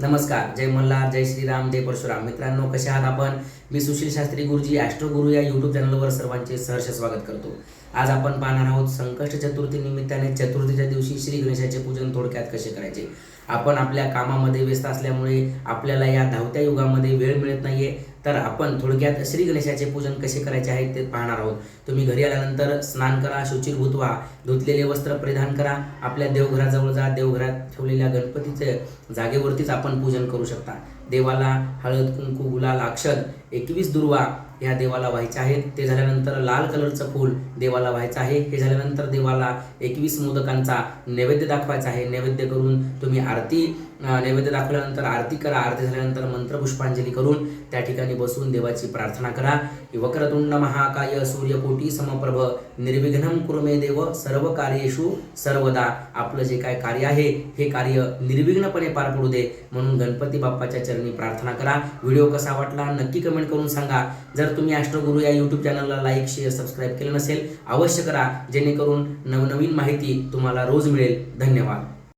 नमस्कार, जय मल्हार, जय श्रीराम, जय परशुराम. मित्रांनो, कसे आहात आपण? मी सुशील शास्त्री गुरुजी ॲस्ट्रो गुरु या यूट्यूब चॅनलवर सर्वांचे सहर्ष स्वागत करतो. आज आपण पाहणार आहोत संकष्ट चतुर्थी निमित्ताने चतुर्थीच्या दिवशी श्री गणेशाचे पूजन थोडक्यात कसे करायचे. आपण आपल्या कामामध्ये व्यस्त असल्यामुळे आपल्याला या धावत्या युगामध्ये वेळ मिळत नाहीये, तर आपण थोडक्यात श्री गणेशाचे पूजन कसे करायचे आहे ते पाहणार आहोत. तुम्ही घरी आल्यानंतर स्नान करा, शुचिर्भूत व्हा, धुतलेले वस्त्र परिधान करा, आपल्या देवघराजवळ जा, देवघरात ठेवलेल्या गणपतीचे जागेवरतीच आपण पूजन करू शकता. देवाला हळद, कुंकू, गुलाल, अक्षत, 21 दुर्वा ह्या देवाला व्हायच्या आहेत. ते झाल्यानंतर लाल कलरचं फूल देवाला व्हायचं आहे. हे झाल्यानंतर देवाला 21 मोदकांचा नैवेद्य दाखवायचा आहे. नैवेद्य करून तुम्ही नैवेद्य दाखवल्यानंतर आरती करा. आरती झाल्यानंतर मंत्रपुष्पांजली करून त्या ठिकाणी बसून देवाची प्रार्थना करा. वक्रतुंड महाकाय सूर्यकोटी समप्रभ निर्विघ्नं कुरु मे देव सर्व कार्येषु सर्वदा. आपलं जे काय कार्य आहे हे कार्य निर्विघ्नपणे पार पडू दे म्हणून गणपती बाप्पाच्या चरणी प्रार्थना करा. व्हिडिओ कसा वाटला नक्की कमेंट करून सांगा. जर तुम्ही ॲस्ट्रो गुरु या यूट्यूब चॅनलला लाईक, शेअर, सबस्क्राईब केलं नसेल अवश्य करा, जेणेकरून नवनवीन माहिती तुम्हाला रोज मिळेल. धन्यवाद.